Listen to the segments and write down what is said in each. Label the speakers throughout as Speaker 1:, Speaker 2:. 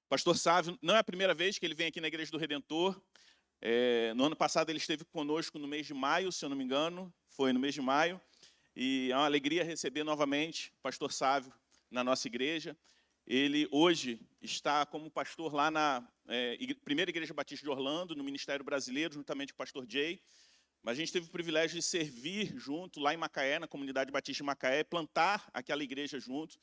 Speaker 1: Pastor Sávio, não é a primeira vez que ele vem aqui na Igreja do Redentor. No ano passado ele esteve conosco no mês de maio, se eu não me engano, foi no mês de maio. E é uma alegria receber novamente o pastor Sávio na nossa igreja. Ele hoje está como pastor lá na Primeira Igreja Batista de Orlando, no Ministério Brasileiro, juntamente com o pastor Jay. Mas a gente teve o privilégio de servir junto lá em Macaé, na Comunidade Batista de Macaé, plantar aquela igreja junto.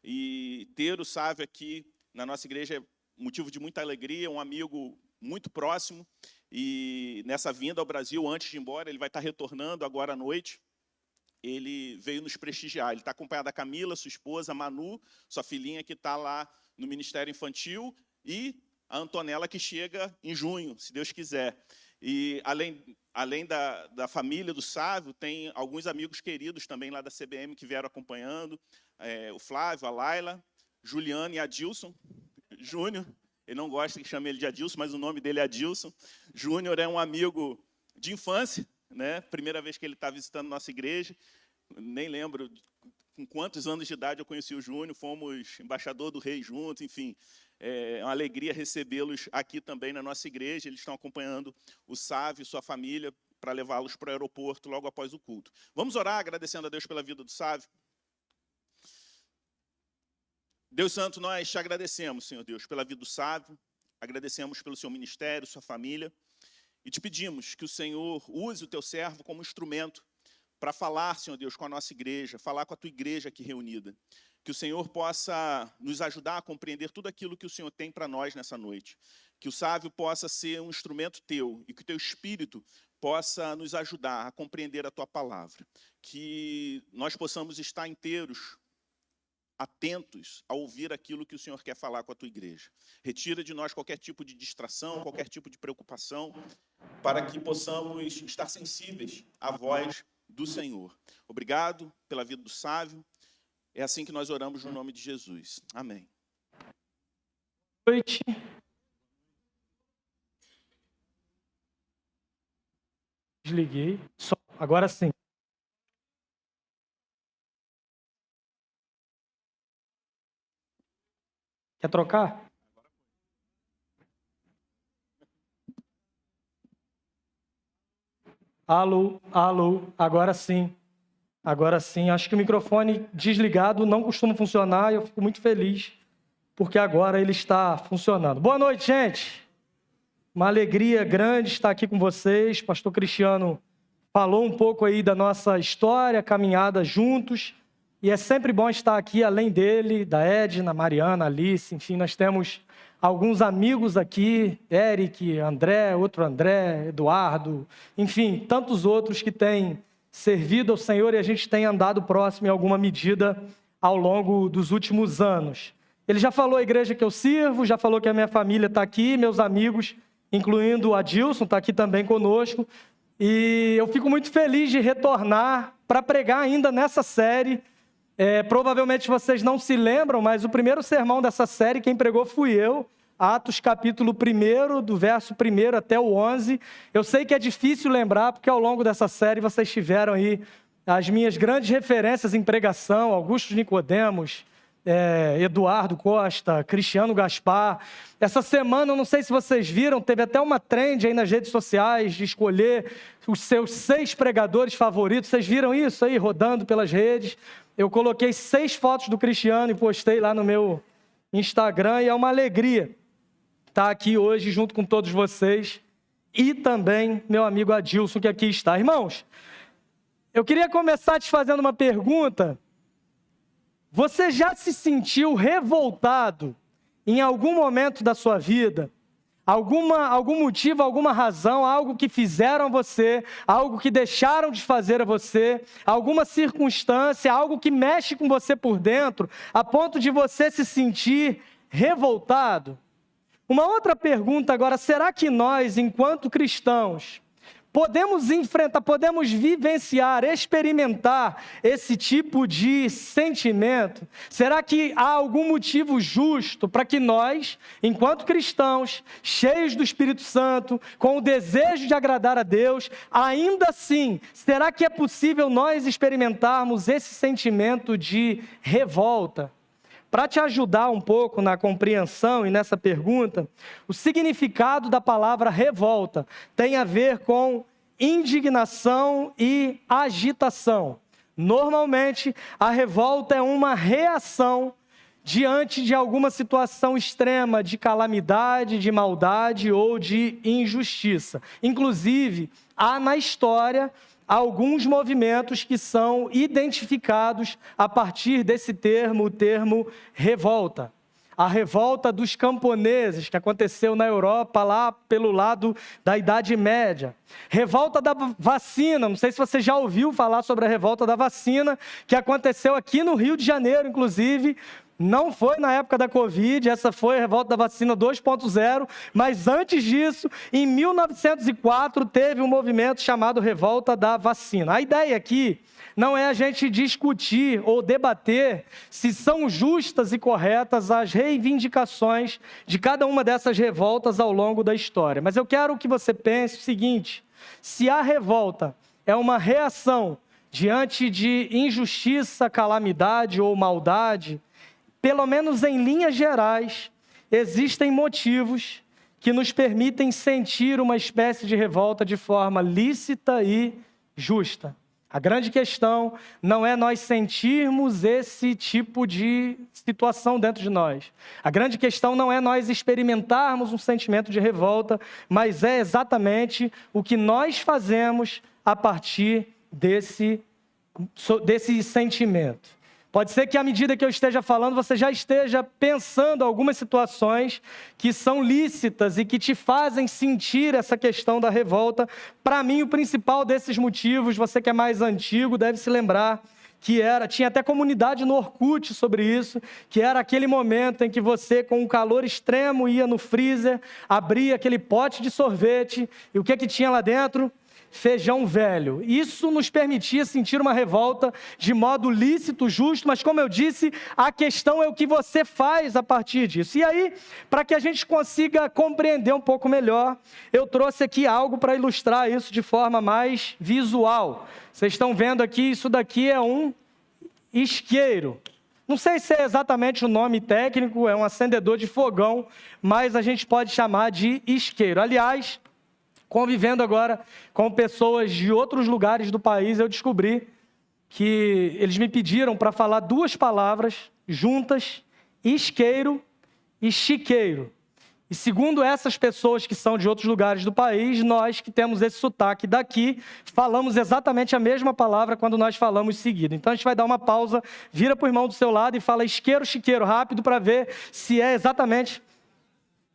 Speaker 1: E ter o Sávio aqui na nossa igreja é motivo de muita alegria, um amigo muito próximo. E nessa vinda ao Brasil, antes de ir embora, ele vai estar retornando agora à noite. Ele veio nos prestigiar. Ele está acompanhado da Camila, sua esposa, a Manu, sua filhinha que está lá no Ministério Infantil, e a Antonella, que chega em junho, se Deus quiser. E além da família do Sávio, tem alguns amigos queridos também lá da CBM que vieram acompanhando, o Flávio, a Laila, Juliano e Adilson Júnior. Ele não gosta que chame ele de Adilson, mas o nome dele é Adilson. Júnior é um amigo de infância, né? Primeira vez que ele está visitando nossa igreja. Nem lembro com quantos anos de idade eu conheci o Júnior, fomos embaixador do rei juntos, enfim. É uma alegria recebê-los aqui também na nossa igreja. Eles estão acompanhando o Sávio e sua família para levá-los para o aeroporto logo após o culto. Vamos orar agradecendo a Deus pela vida do Sávio? Deus Santo, nós te agradecemos, Senhor Deus, pela vida do Sávio, agradecemos pelo seu ministério, sua família, e te pedimos que o Senhor use o teu servo como instrumento para falar, Senhor Deus, com a nossa igreja, falar com a tua igreja aqui reunida. Que o Senhor possa nos ajudar a compreender tudo aquilo que o Senhor tem para nós nessa noite. Que o Sávio possa ser um instrumento teu e que o teu Espírito possa nos ajudar a compreender a tua palavra. Que nós possamos estar inteiros, atentos a ouvir aquilo que o Senhor quer falar com a tua igreja. Retira de nós qualquer tipo de distração, qualquer tipo de preocupação, para que possamos estar sensíveis à voz do Senhor. Obrigado pela vida do Sávio. É assim que nós oramos no nome de Jesus. Amém.
Speaker 2: Boa noite. Desliguei. Agora sim. Quer trocar? Alô, alô, agora sim. Agora sim. Acho que o microfone desligado não costuma funcionar e eu fico muito feliz porque agora ele está funcionando. Boa noite, gente. Uma alegria grande estar aqui com vocês. Pastor Cristiano falou um pouco aí da nossa história, caminhada juntos. E é sempre bom estar aqui, além dele, da Edna, Mariana, Alice, enfim, nós temos alguns amigos aqui, Eric, André, outro André, Eduardo, enfim, tantos outros que têm servido ao Senhor e a gente tem andado próximo em alguma medida ao longo dos últimos anos. Ele já falou a igreja que eu sirvo, já falou que a minha família está aqui, meus amigos, incluindo o Adilson, está aqui também conosco, e eu fico muito feliz de retornar para pregar ainda nessa série. Provavelmente vocês não se lembram, mas o primeiro sermão dessa série, quem pregou fui eu, Atos capítulo 1, do verso 1 até o 11. Eu sei que é difícil lembrar, porque ao longo dessa série vocês tiveram aí as minhas grandes referências em pregação, Augusto Nicodemos, Eduardo Costa, Cristiano Gaspar. Essa semana, eu não sei se vocês viram, teve até uma trend aí nas redes sociais de escolher os seus 6 pregadores favoritos. Vocês viram isso aí rodando pelas redes? Eu coloquei 6 fotos do Cristiano e postei lá no meu Instagram e é uma alegria estar aqui hoje junto com todos vocês e também meu amigo Adilson que aqui está. Irmãos, eu queria começar te fazendo uma pergunta. Você já se sentiu revoltado em algum momento da sua vida? Algum motivo, alguma razão, algo que fizeram a você, algo que deixaram de fazer a você, alguma circunstância, algo que mexe com você por dentro, a ponto de você se sentir revoltado? Uma outra pergunta agora, será que nós, enquanto cristãos, podemos enfrentar, podemos vivenciar, experimentar esse tipo de sentimento? Será que há algum motivo justo para que nós, enquanto cristãos, cheios do Espírito Santo, com o desejo de agradar a Deus, ainda assim, será que é possível nós experimentarmos esse sentimento de revolta? para te ajudar um pouco na compreensão e nessa pergunta, o significado da palavra revolta tem a ver com indignação e agitação. Normalmente, a revolta é uma reação diante de alguma situação extrema de calamidade, de maldade ou de injustiça. Inclusive, há na história alguns movimentos que são identificados a partir desse termo, o termo revolta. A revolta dos camponeses, que aconteceu na Europa, lá pelo lado da Idade Média. Revolta da vacina, não sei se você já ouviu falar sobre a revolta da vacina, que aconteceu aqui no Rio de Janeiro, inclusive. Não foi na época da Covid, essa foi a revolta da vacina 2.0, mas antes disso, em 1904, teve um movimento chamado Revolta da Vacina. A ideia aqui não é a gente discutir ou debater se são justas e corretas as reivindicações de cada uma dessas revoltas ao longo da história. Mas eu quero que você pense o seguinte: se a revolta é uma reação diante de injustiça, calamidade ou maldade, pelo menos em linhas gerais, existem motivos que nos permitem sentir uma espécie de revolta de forma lícita e justa. A grande questão não é nós sentirmos esse tipo de situação dentro de nós. A grande questão não é nós experimentarmos um sentimento de revolta, mas é exatamente o que nós fazemos a partir desse sentimento. Pode ser que à medida que eu esteja falando, você já esteja pensando algumas situações que são lícitas e que te fazem sentir essa questão da revolta. Para mim, o principal desses motivos, você que é mais antigo, deve se lembrar que tinha até comunidade no Orkut sobre isso, que era aquele momento em que você, com um calor extremo, ia no freezer, abria aquele pote de sorvete, e o que tinha lá dentro? Feijão velho. Isso nos permitia sentir uma revolta de modo lícito, justo, mas como eu disse, a questão é o que você faz a partir disso. E aí, para que a gente consiga compreender um pouco melhor, eu trouxe aqui algo para ilustrar isso de forma mais visual. Vocês estão vendo aqui, isso daqui é um isqueiro. Não sei se é exatamente o nome técnico, é um acendedor de fogão, mas a gente pode chamar de isqueiro. Aliás, convivendo agora com pessoas de outros lugares do país, eu descobri que eles me pediram para falar duas palavras juntas, isqueiro e chiqueiro. E segundo essas pessoas que são de outros lugares do país, nós que temos esse sotaque daqui, falamos exatamente a mesma palavra quando nós falamos seguido. Então a gente vai dar uma pausa, vira para o irmão do seu lado e fala isqueiro, chiqueiro, rápido, para ver se é exatamente...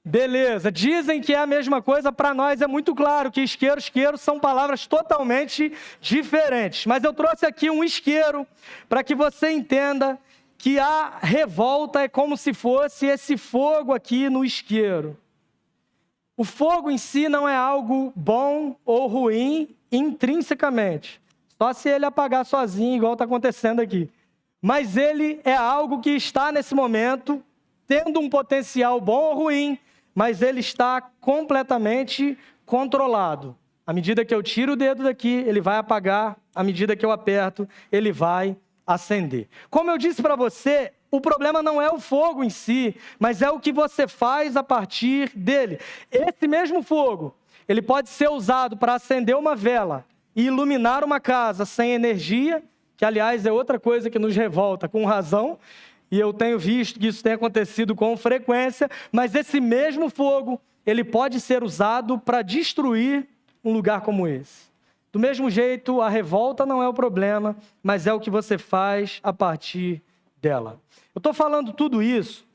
Speaker 2: Beleza, dizem que é a mesma coisa, para nós é muito claro que isqueiro, chiqueiro são palavras totalmente diferentes. Mas eu trouxe aqui um isqueiro para que você entenda que a revolta é como se fosse esse fogo aqui no isqueiro. O fogo em si não é algo bom ou ruim intrinsecamente, só se ele apagar sozinho, igual está acontecendo aqui. Mas ele é algo que está nesse momento tendo um potencial bom ou ruim, mas ele está completamente controlado. À medida que eu tiro o dedo daqui, ele vai apagar. À medida que eu aperto, ele vai acender. Como eu disse para você, o problema não é o fogo em si, mas é o que você faz a partir dele. Esse mesmo fogo, ele pode ser usado para acender uma vela e iluminar uma casa sem energia, que aliás é outra coisa que nos revolta, com razão. E eu tenho visto que isso tem acontecido com frequência, mas esse mesmo fogo, ele pode ser usado para destruir um lugar como esse. Do mesmo jeito, a revolta não é o problema, mas é o que você faz a partir dela. Eu estou falando tudo isso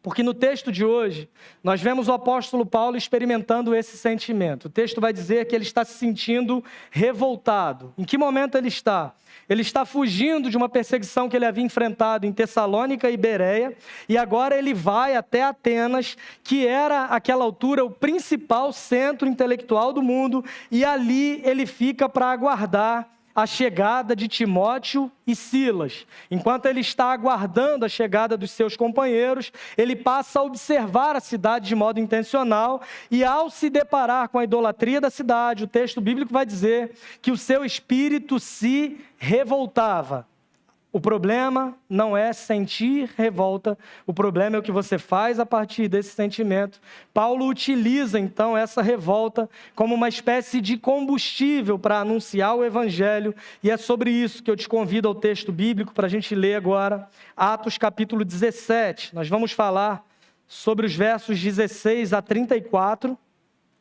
Speaker 2: porque no texto de hoje, nós vemos o apóstolo Paulo experimentando esse sentimento. O texto vai dizer que ele está se sentindo revoltado. Em que momento ele está? Ele está fugindo de uma perseguição que ele havia enfrentado em Tessalônica e Bereia, e agora ele vai até Atenas, que era, àquela altura, o principal centro intelectual do mundo, e ali ele fica para aguardar a chegada de Timóteo e Silas. Enquanto ele está aguardando a chegada dos seus companheiros, ele passa a observar a cidade de modo intencional e, ao se deparar com a idolatria da cidade, o texto bíblico vai dizer que o seu espírito se revoltava. O problema não é sentir revolta, o problema é o que você faz a partir desse sentimento. Paulo utiliza, então, essa revolta como uma espécie de combustível para anunciar o evangelho, e é sobre isso que eu te convido ao texto bíblico para a gente ler agora, Atos capítulo 17. Nós vamos falar sobre os versos 16 a 34.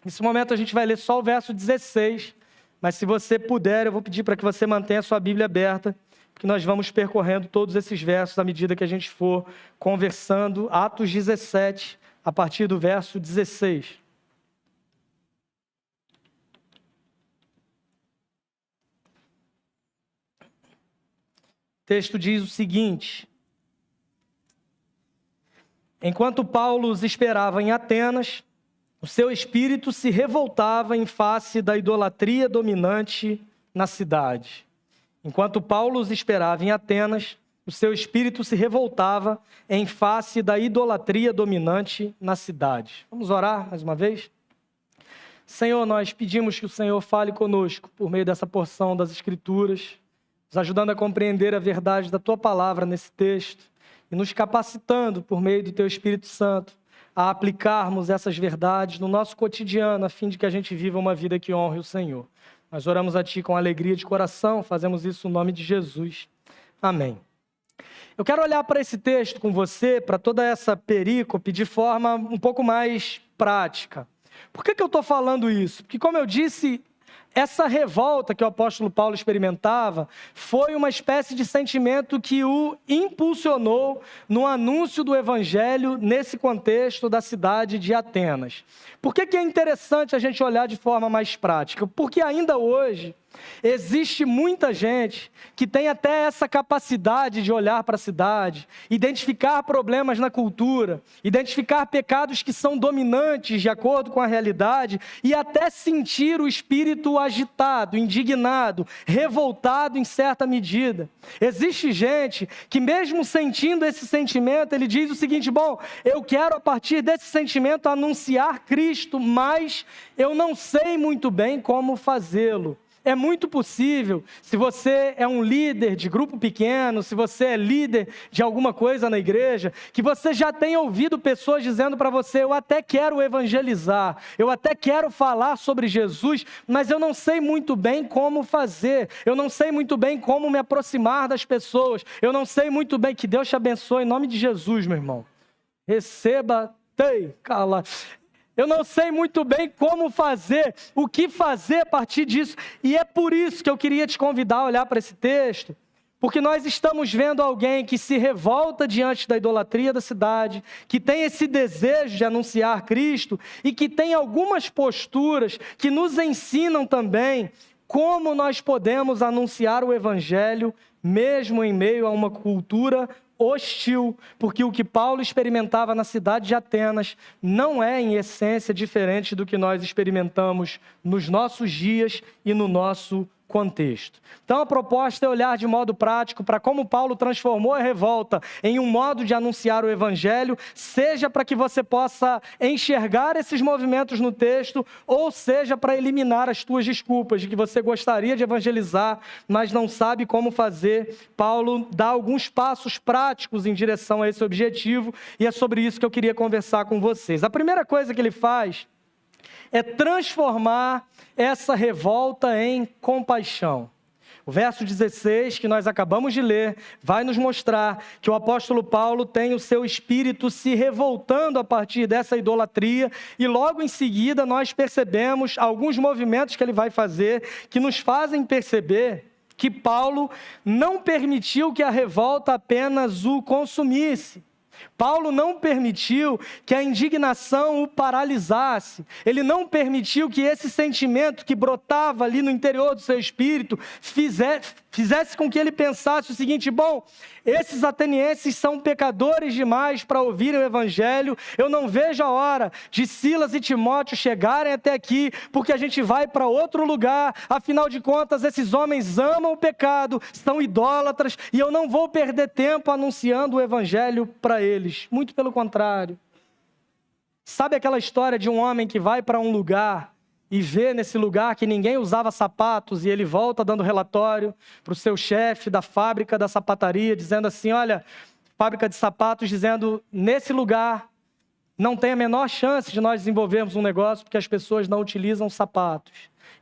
Speaker 2: Nesse momento a gente vai ler só o verso 16, mas se você puder, eu vou pedir para que você mantenha a sua Bíblia aberta, porque nós vamos percorrendo todos esses versos à medida que a gente for conversando. Atos 17, a partir do verso 16. O texto diz o seguinte: enquanto Paulo os esperava em Atenas, o seu espírito se revoltava em face da idolatria dominante na cidade. Enquanto Paulo os esperava em Atenas, o seu espírito se revoltava em face da idolatria dominante na cidade. Vamos orar mais uma vez? Senhor, nós pedimos que o Senhor fale conosco por meio dessa porção das Escrituras, nos ajudando a compreender a verdade da Tua palavra nesse texto e nos capacitando por meio do Teu Espírito Santo a aplicarmos essas verdades no nosso cotidiano, a fim de que a gente viva uma vida que honre o Senhor. Nós oramos a Ti com alegria de coração, fazemos isso no nome de Jesus. Amém. Eu quero olhar para esse texto com você, para toda essa perícope, de forma um pouco mais prática. Por que eu estou falando isso? Porque, como eu disse, essa revolta que o apóstolo Paulo experimentava foi uma espécie de sentimento que o impulsionou no anúncio do evangelho nesse contexto da cidade de Atenas. Por que é interessante a gente olhar de forma mais prática? Porque ainda hoje existe muita gente que tem até essa capacidade de olhar para a cidade, identificar problemas na cultura, identificar pecados que são dominantes de acordo com a realidade e até sentir o espírito agitado, indignado, revoltado em certa medida. Existe gente que mesmo sentindo esse sentimento, ele diz o seguinte: bom, eu quero a partir desse sentimento anunciar Cristo, mas eu não sei muito bem como fazê-lo. É muito possível, se você é um líder de grupo pequeno, se você é líder de alguma coisa na igreja, que você já tenha ouvido pessoas dizendo para você: eu até quero evangelizar, eu até quero falar sobre Jesus, mas eu não sei muito bem como fazer, eu não sei muito bem como me aproximar das pessoas, eu não sei muito bem. Que Deus te abençoe em nome de Jesus, meu irmão. Receba, cala. Eu não sei muito bem como fazer, o que fazer a partir disso. E é por isso que eu queria te convidar a olhar para esse texto, porque nós estamos vendo alguém que se revolta diante da idolatria da cidade, que tem esse desejo de anunciar Cristo e que tem algumas posturas que nos ensinam também como nós podemos anunciar o evangelho mesmo em meio a uma cultura hostil, porque o que Paulo experimentava na cidade de Atenas não é, em essência, diferente do que nós experimentamos nos nossos dias e no nosso contexto. Então a proposta é olhar de modo prático para como Paulo transformou a revolta em um modo de anunciar o evangelho, seja para que você possa enxergar esses movimentos no texto, ou seja para eliminar as tuas desculpas de que você gostaria de evangelizar, mas não sabe como fazer. Paulo dá alguns passos práticos em direção a esse objetivo, e é sobre isso que eu queria conversar com vocês. A primeira coisa que ele faz é transformar essa revolta em compaixão. O verso 16, que nós acabamos de ler, vai nos mostrar que o apóstolo Paulo tem o seu espírito se revoltando a partir dessa idolatria, e logo em seguida nós percebemos alguns movimentos que ele vai fazer que nos fazem perceber que Paulo não permitiu que a revolta apenas o consumisse. Paulo não permitiu que a indignação o paralisasse. Ele não permitiu que esse sentimento que brotava ali no interior do seu espírito fizesse com que ele pensasse o seguinte: bom, esses atenienses são pecadores demais para ouvirem o evangelho, eu não vejo a hora de Silas e Timóteo chegarem até aqui, porque a gente vai para outro lugar. Afinal de contas, esses homens amam o pecado, são idólatras, e eu não vou perder tempo anunciando o evangelho para eles. Muito pelo contrário. Sabe aquela história de um homem que vai para um lugar e vê nesse lugar que ninguém usava sapatos, e ele volta dando relatório para o seu chefe da fábrica da sapataria, dizendo assim, olha, fábrica de sapatos, dizendo, nesse lugar não tem a menor chance de nós desenvolvermos um negócio porque as pessoas não utilizam sapatos.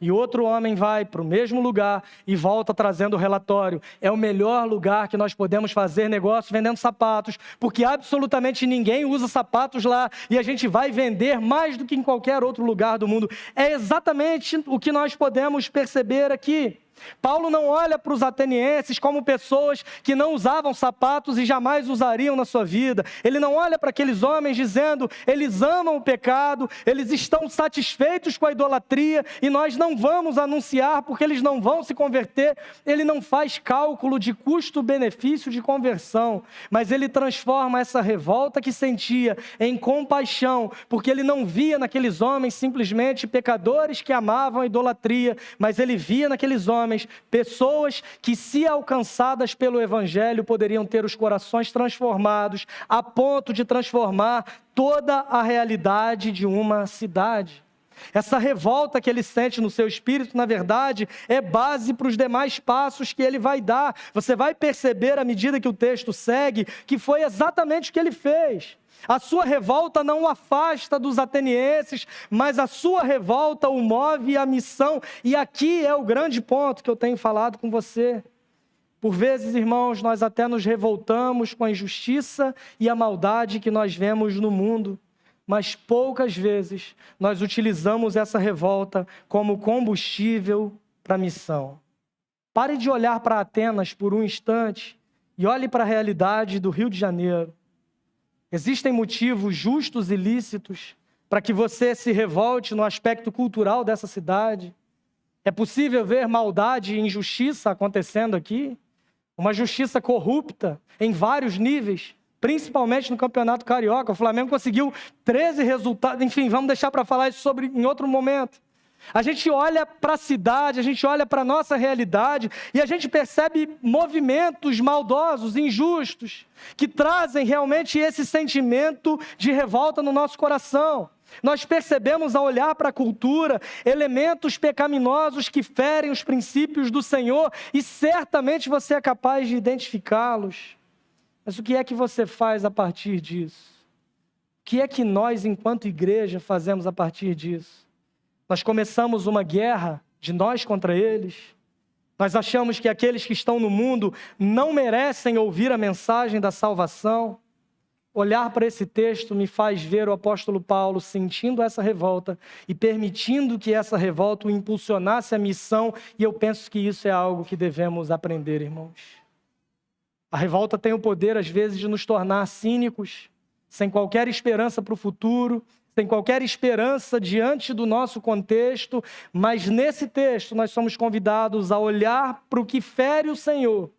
Speaker 2: E outro homem vai para o mesmo lugar e volta trazendo o relatório. É o melhor lugar que nós podemos fazer negócio vendendo sapatos, porque absolutamente ninguém usa sapatos lá e a gente vai vender mais do que em qualquer outro lugar do mundo. É exatamente o que nós podemos perceber aqui. Paulo não olha para os atenienses como pessoas que não usavam sapatos e jamais usariam na sua vida. Ele não olha para aqueles homens dizendo, eles amam o pecado, eles estão satisfeitos com a idolatria e nós não vamos anunciar porque eles não vão se converter. Ele não faz cálculo de custo-benefício de conversão, mas ele transforma essa revolta que sentia em compaixão, porque ele não via naqueles homens simplesmente pecadores que amavam a idolatria, mas ele via naqueles homens pessoas que, se alcançadas pelo Evangelho, poderiam ter os corações transformados a ponto de transformar toda a realidade de uma cidade. Essa revolta que ele sente no seu espírito, na verdade, é base para os demais passos que ele vai dar. Você vai perceber, à medida que o texto segue, que foi exatamente o que ele fez. A sua revolta não o afasta dos atenienses, mas a sua revolta o move à missão. E aqui é o grande ponto que eu tenho falado com você. Por vezes, irmãos, nós até nos revoltamos com a injustiça e a maldade que nós vemos no mundo, mas poucas vezes nós utilizamos essa revolta como combustível para a missão. Pare de olhar para Atenas por um instante e olhe para a realidade do Rio de Janeiro. Existem motivos justos e lícitos para que você se revolte no aspecto cultural dessa cidade. É possível ver maldade e injustiça acontecendo aqui? Uma justiça corrupta em vários níveis, principalmente no Campeonato Carioca. O Flamengo conseguiu 13 resultados. Enfim, vamos deixar para falar isso sobre em outro momento. A gente olha para a cidade, a gente olha para a nossa realidade e a gente percebe movimentos maldosos, injustos, que trazem realmente esse sentimento de revolta no nosso coração. Nós percebemos, ao olhar para a cultura, elementos pecaminosos que ferem os princípios do Senhor e certamente você é capaz de identificá-los. Mas o que é que você faz a partir disso? O que é que nós, enquanto igreja, fazemos a partir disso? Nós começamos uma guerra de nós contra eles. Nós achamos que aqueles que estão no mundo não merecem ouvir a mensagem da salvação. Olhar para esse texto me faz ver o apóstolo Paulo sentindo essa revolta e permitindo que essa revolta o impulsionasse a missão, e eu penso que isso é algo que devemos aprender, irmãos. A revolta tem o poder, às vezes, de nos tornar cínicos, sem qualquer esperança para o futuro, sem qualquer esperança diante do nosso contexto, mas nesse texto nós somos convidados a olhar para o que fere o Senhor,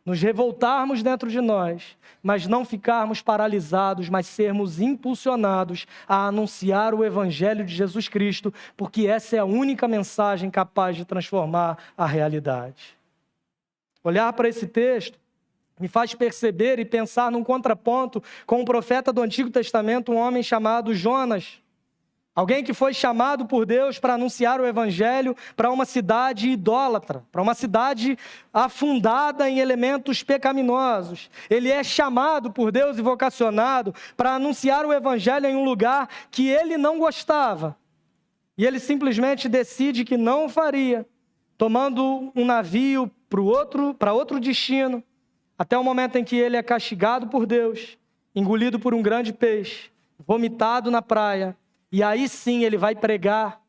Speaker 2: nos revoltarmos dentro de nós, mas não ficarmos paralisados, mas sermos impulsionados a anunciar o Evangelho de Jesus Cristo, porque essa é a única mensagem capaz de transformar a realidade. Olhar para esse texto me faz perceber e pensar num contraponto com um profeta do Antigo Testamento, um homem chamado Jonas. Alguém que foi chamado por Deus para anunciar o Evangelho para uma cidade idólatra, para uma cidade afundada em elementos pecaminosos. Ele é chamado por Deus e vocacionado para anunciar o Evangelho em um lugar que ele não gostava. E ele simplesmente decide que não o faria, tomando um navio para outro destino, até o momento em que ele é castigado por Deus, engolido por um grande peixe, vomitado na praia, e aí sim ele vai pregar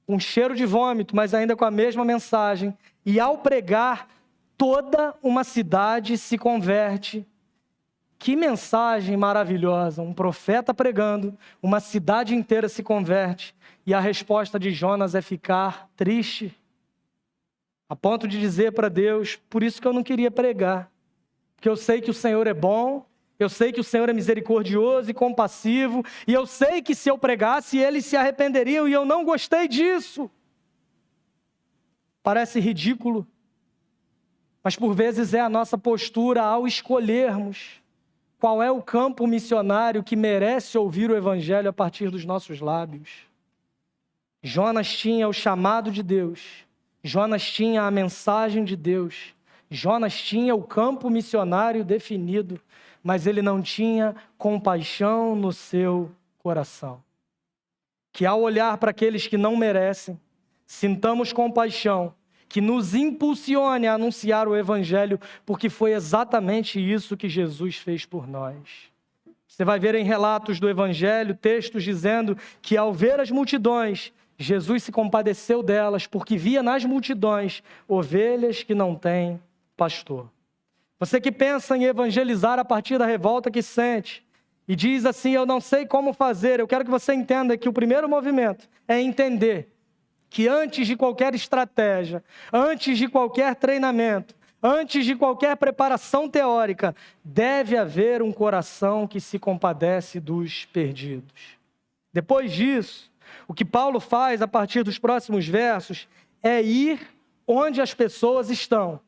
Speaker 2: com cheiro de vômito, mas ainda com a mesma mensagem, e ao pregar, toda uma cidade se converte. Que mensagem maravilhosa, um profeta pregando, uma cidade inteira se converte, e a resposta de Jonas é ficar triste, a ponto de dizer para Deus, por isso que eu não queria pregar, porque eu sei que o Senhor é bom, eu sei que o Senhor é misericordioso e compassivo, e eu sei que se eu pregasse, eles se arrependeriam, e eu não gostei disso. Parece ridículo, mas por vezes é a nossa postura ao escolhermos qual é o campo missionário que merece ouvir o Evangelho a partir dos nossos lábios. Jonas tinha o chamado de Deus. Jonas tinha a mensagem de Deus. Jonas tinha o campo missionário definido, mas ele não tinha compaixão no seu coração. Que ao olhar para aqueles que não merecem, sintamos compaixão, que nos impulsione a anunciar o Evangelho, porque foi exatamente isso que Jesus fez por nós. Você vai ver em relatos do Evangelho, textos dizendo que ao ver as multidões, Jesus se compadeceu delas, porque via nas multidões ovelhas que não têm pastor. Você que pensa em evangelizar a partir da revolta que sente e diz assim, eu não sei como fazer, eu quero que você entenda que o primeiro movimento é entender que antes de qualquer estratégia, antes de qualquer treinamento, antes de qualquer preparação teórica, deve haver um coração que se compadece dos perdidos. Depois disso, o que Paulo faz a partir dos próximos versos é ir onde as pessoas estão.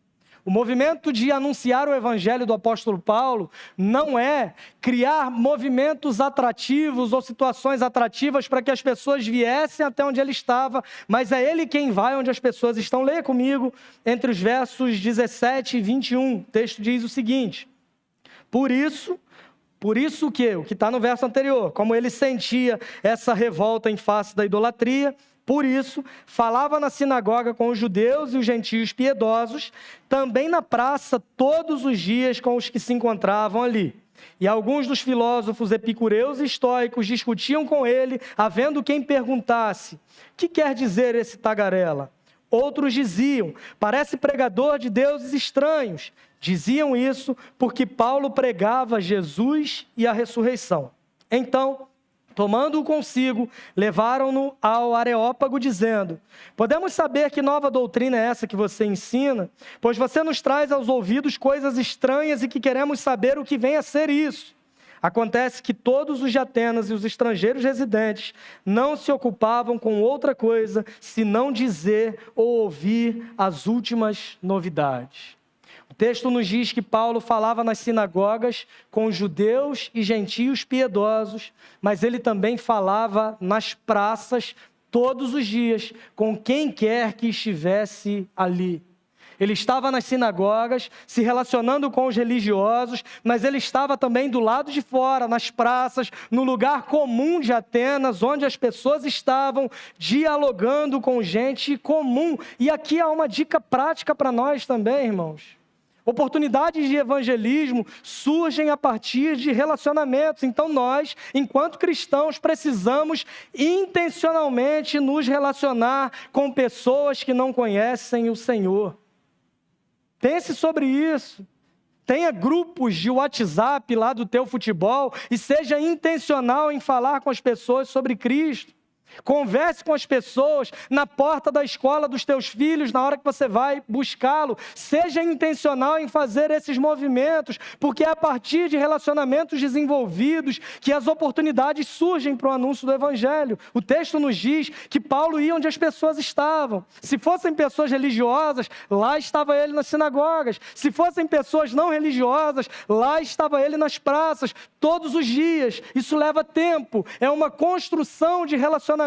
Speaker 2: O movimento de anunciar o evangelho do apóstolo Paulo não é criar movimentos atrativos ou situações atrativas para que as pessoas viessem até onde ele estava, mas é ele quem vai onde as pessoas estão. Leia comigo entre os versos 17 e 21. O texto diz o seguinte: Por isso o que está no verso anterior, como ele sentia essa revolta em face da idolatria, por isso, falava na sinagoga com os judeus e os gentios piedosos, também na praça todos os dias com os que se encontravam ali. E alguns dos filósofos epicureus e estoicos discutiam com ele, havendo quem perguntasse, o que quer dizer esse tagarela? Outros diziam, parece pregador de deuses estranhos. Diziam isso porque Paulo pregava Jesus e a ressurreição. Então, tomando-o consigo, levaram-no ao Areópago, dizendo, podemos saber que nova doutrina é essa que você ensina? Pois você nos traz aos ouvidos coisas estranhas e que queremos saber o que vem a ser isso. Acontece que todos os de Atenas e os estrangeiros residentes não se ocupavam com outra coisa, senão dizer ou ouvir as últimas novidades. O texto nos diz que Paulo falava nas sinagogas com judeus e gentios piedosos, mas ele também falava nas praças todos os dias com quem quer que estivesse ali. Ele estava nas sinagogas, se relacionando com os religiosos, mas ele estava também do lado de fora, nas praças, no lugar comum de Atenas, onde as pessoas estavam dialogando com gente comum. E aqui há uma dica prática para nós também, irmãos. Oportunidades de evangelismo surgem a partir de relacionamentos. Então nós, enquanto cristãos, precisamos intencionalmente nos relacionar com pessoas que não conhecem o Senhor. Pense sobre isso. Tenha grupos de WhatsApp lá do teu futebol e seja intencional em falar com as pessoas sobre Cristo. Converse com as pessoas na porta da escola dos teus filhos, na hora que você vai buscá-lo. Seja intencional em fazer esses movimentos, porque é a partir de relacionamentos desenvolvidos que as oportunidades surgem para o anúncio do Evangelho. O texto nos diz que Paulo ia onde as pessoas estavam. Se fossem pessoas religiosas, lá estava ele nas sinagogas. Se fossem pessoas não religiosas, lá estava ele nas praças, todos os dias. Isso leva tempo, é uma construção de relacionamento.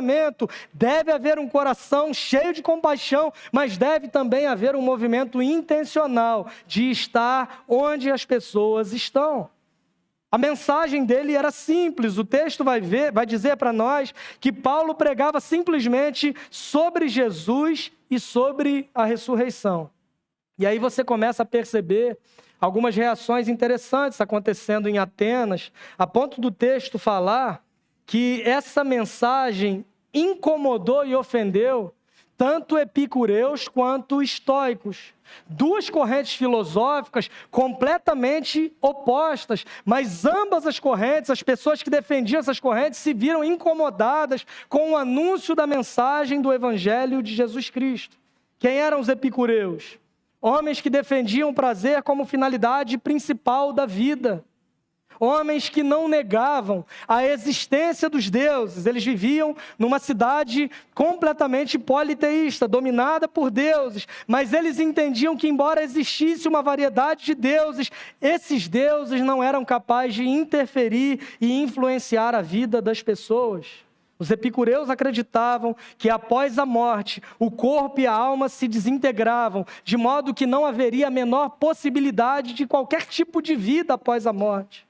Speaker 2: Deve haver um coração cheio de compaixão, mas deve também haver um movimento intencional de estar onde as pessoas estão. A mensagem dele era simples. O texto vai dizer para nós que Paulo pregava simplesmente sobre Jesus e sobre a ressurreição. E aí você começa a perceber algumas reações interessantes acontecendo em Atenas, a ponto do texto falar que essa mensagem incomodou e ofendeu tanto epicureus quanto estoicos. Duas correntes filosóficas completamente opostas, mas ambas as correntes, as pessoas que defendiam essas correntes, se viram incomodadas com o anúncio da mensagem do Evangelho de Jesus Cristo. Quem eram os epicureus? Homens que defendiam o prazer como finalidade principal da vida. Homens que não negavam a existência dos deuses. Eles viviam numa cidade completamente politeísta, dominada por deuses. Mas eles entendiam que, embora existisse uma variedade de deuses, esses deuses não eram capazes de interferir e influenciar a vida das pessoas. Os epicureus acreditavam que após a morte, o corpo e a alma se desintegravam, de modo que não haveria a menor possibilidade de qualquer tipo de vida após a morte.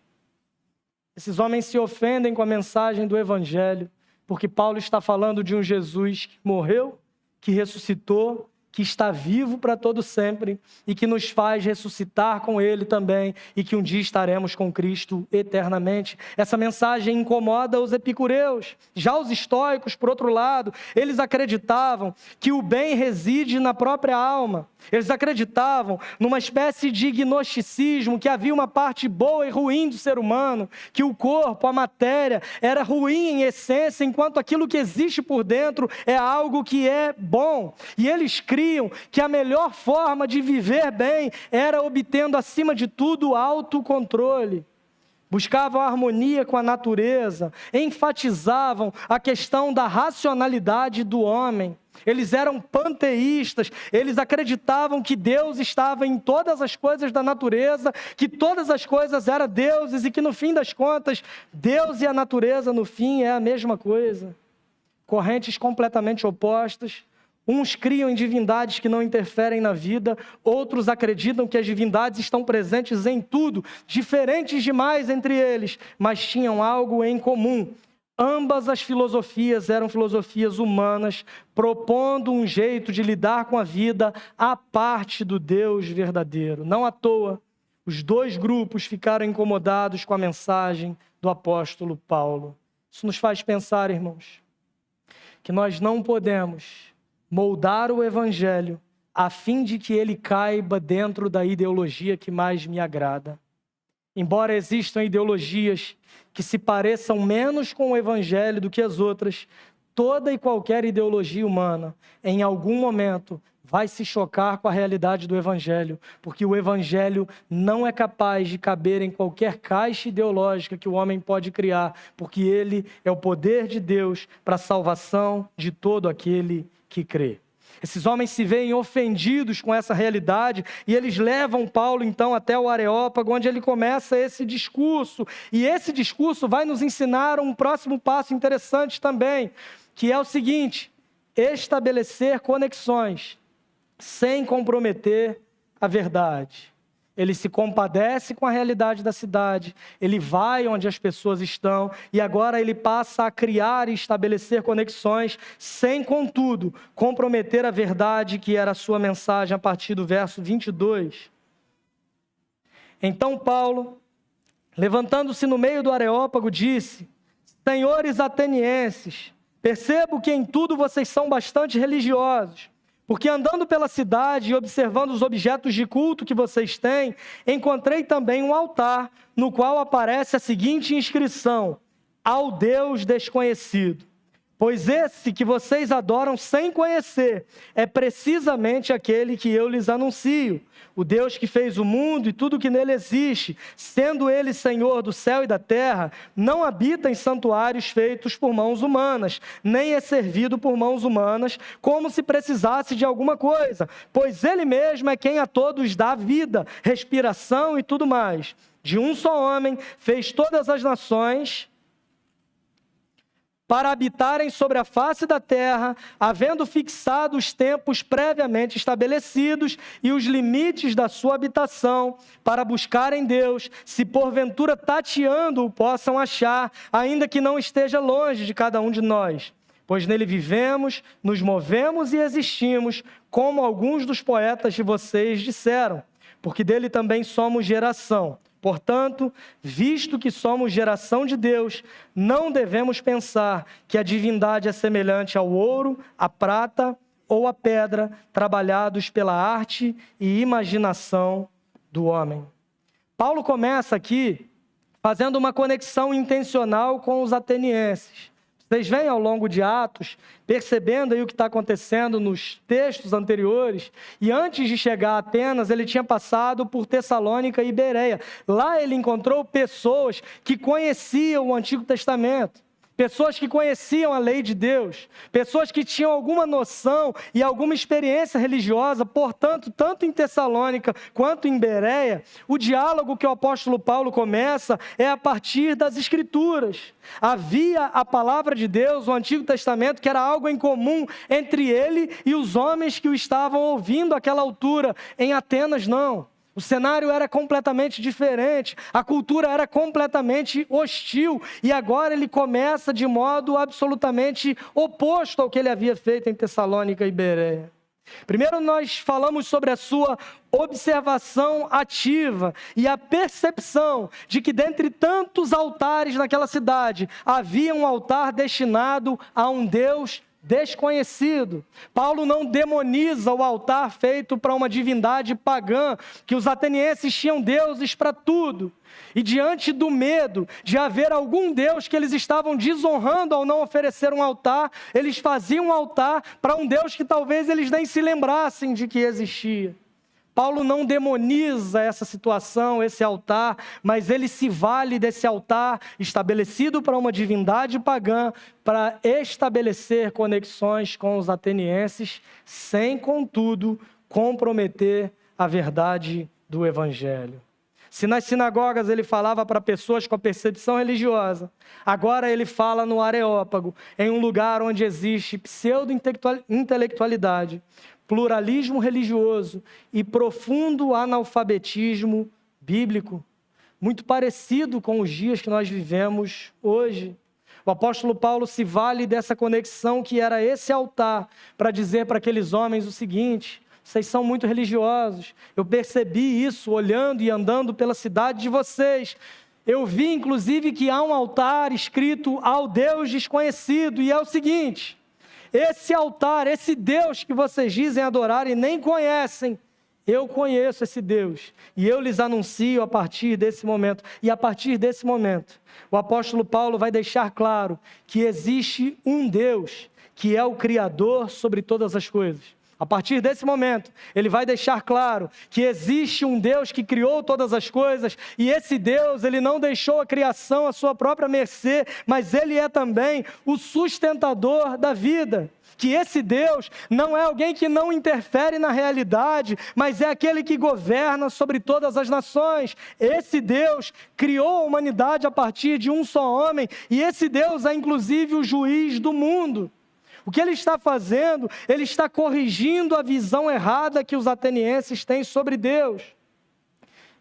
Speaker 2: Esses homens se ofendem com a mensagem do Evangelho, porque Paulo está falando de um Jesus que morreu, que ressuscitou, que está vivo para todo sempre e que nos faz ressuscitar com Ele também e que um dia estaremos com Cristo eternamente. Essa mensagem incomoda os epicureus. Já os estoicos, por outro lado, eles acreditavam que o bem reside na própria alma. Eles acreditavam numa espécie de gnosticismo, que havia uma parte boa e ruim do ser humano, que o corpo, a matéria, era ruim em essência, enquanto aquilo que existe por dentro é algo que é bom. E eles criam que a melhor forma de viver bem era obtendo, acima de tudo, autocontrole. Buscavam a harmonia com a natureza, enfatizavam a questão da racionalidade do homem. Eles eram panteístas, eles acreditavam que Deus estava em todas as coisas da natureza, que todas as coisas eram deuses e que no fim das contas, Deus e a natureza no fim é a mesma coisa. Correntes completamente opostas. Uns criam em divindades que não interferem na vida, outros acreditam que as divindades estão presentes em tudo, diferentes demais entre eles, mas tinham algo em comum. Ambas as filosofias eram filosofias humanas, propondo um jeito de lidar com a vida à parte do Deus verdadeiro. Não à toa, os dois grupos ficaram incomodados com a mensagem do apóstolo Paulo. Isso nos faz pensar, irmãos, que nós não podemos moldar o evangelho a fim de que ele caiba dentro da ideologia que mais me agrada. Embora existam ideologias que se pareçam menos com o evangelho do que as outras, toda e qualquer ideologia humana, em algum momento, vai se chocar com a realidade do evangelho, porque o evangelho não é capaz de caber em qualquer caixa ideológica que o homem pode criar, porque ele é o poder de Deus para a salvação de todo aquele que crê. Esses homens se veem ofendidos com essa realidade e eles levam Paulo, então, até o Areópago, onde ele começa esse discurso. E esse discurso vai nos ensinar um próximo passo interessante também, que é o seguinte: estabelecer conexões sem comprometer a verdade. Ele se compadece com a realidade da cidade, ele vai onde as pessoas estão e agora ele passa a criar e estabelecer conexões sem, contudo, comprometer a verdade que era a sua mensagem a partir do verso 22. Então Paulo, levantando-se no meio do Areópago, disse: Senhores atenienses, percebo que em tudo vocês são bastante religiosos. Porque andando pela cidade e observando os objetos de culto que vocês têm, encontrei também um altar no qual aparece a seguinte inscrição: ao Deus desconhecido. Pois esse que vocês adoram sem conhecer é precisamente aquele que eu lhes anuncio. O Deus que fez o mundo e tudo que nele existe, sendo ele Senhor do céu e da terra, não habita em santuários feitos por mãos humanas, nem é servido por mãos humanas, como se precisasse de alguma coisa, pois ele mesmo é quem a todos dá vida, respiração e tudo mais. De um só homem fez todas as nações para habitarem sobre a face da terra, havendo fixado os tempos previamente estabelecidos e os limites da sua habitação, para buscarem Deus, se porventura tateando o possam achar, ainda que não esteja longe de cada um de nós. Pois nele vivemos, nos movemos e existimos, como alguns dos poetas de vocês disseram, porque dele também somos geração. Portanto, visto que somos geração de Deus, não devemos pensar que a divindade é semelhante ao ouro, à prata ou à pedra, trabalhados pela arte e imaginação do homem. Paulo começa aqui fazendo uma conexão intencional com os atenienses. Vocês veem ao longo de Atos, percebendo aí o que está acontecendo nos textos anteriores, e antes de chegar a Atenas, ele tinha passado por Tessalônica e Bereia. Lá ele encontrou pessoas que conheciam o Antigo Testamento, pessoas que conheciam a lei de Deus, pessoas que tinham alguma noção e alguma experiência religiosa. Portanto, tanto em Tessalônica quanto em Bereia, o diálogo que o apóstolo Paulo começa é a partir das Escrituras. Havia a palavra de Deus, o Antigo Testamento, que era algo em comum entre ele e os homens que o estavam ouvindo àquela altura. Em Atenas, não. O cenário era completamente diferente, a cultura era completamente hostil, e agora ele começa de modo absolutamente oposto ao que ele havia feito em Tessalônica e Bereia. Primeiro nós falamos sobre a sua observação ativa e a percepção de que dentre tantos altares naquela cidade, havia um altar destinado a um Deus desconhecido. Paulo não demoniza o altar feito para uma divindade pagã, que os atenienses tinham deuses para tudo. E diante do medo de haver algum Deus que eles estavam desonrando ao não oferecer um altar, eles faziam um altar para um Deus que talvez eles nem se lembrassem de que existia. Paulo não demoniza essa situação, esse altar, mas ele se vale desse altar estabelecido para uma divindade pagã para estabelecer conexões com os atenienses, sem, contudo, comprometer a verdade do Evangelho. Se nas sinagogas ele falava para pessoas com a percepção religiosa, agora ele fala no Areópago, em um lugar onde existe pseudo-intelectualidade, pluralismo religioso e profundo analfabetismo bíblico, muito parecido com os dias que nós vivemos hoje. O apóstolo Paulo se vale dessa conexão que era esse altar para dizer para aqueles homens o seguinte: vocês são muito religiosos, eu percebi isso olhando e andando pela cidade de vocês. Eu vi inclusive que há um altar escrito ao Deus desconhecido, e é o seguinte: esse altar, esse Deus que vocês dizem adorar e nem conhecem, eu conheço esse Deus e eu lhes anuncio a partir desse momento. E a partir desse momento, o apóstolo Paulo vai deixar claro que existe um Deus que é o Criador sobre todas as coisas. A partir desse momento, ele vai deixar claro que existe um Deus que criou todas as coisas, e esse Deus, ele não deixou a criação à sua própria mercê, mas ele é também o sustentador da vida. Que esse Deus não é alguém que não interfere na realidade, mas é aquele que governa sobre todas as nações. Esse Deus criou a humanidade a partir de um só homem, e esse Deus é inclusive o juiz do mundo. O que ele está fazendo? Ele está corrigindo a visão errada que os atenienses têm sobre Deus.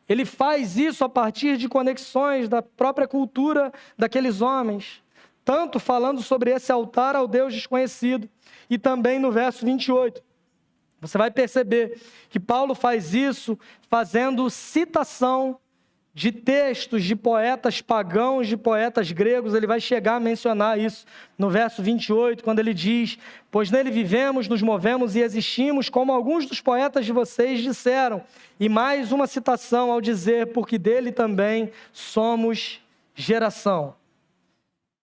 Speaker 2: Ele faz isso a partir de conexões da própria cultura daqueles homens, tanto falando sobre esse altar ao Deus desconhecido, e também no verso 28. Você vai perceber que Paulo faz isso fazendo citação de textos de poetas pagãos, de poetas gregos. Ele vai chegar a mencionar isso no verso 28, quando ele diz: pois nele vivemos, nos movemos e existimos, como alguns dos poetas de vocês disseram. E mais uma citação ao dizer: porque dele também somos geração.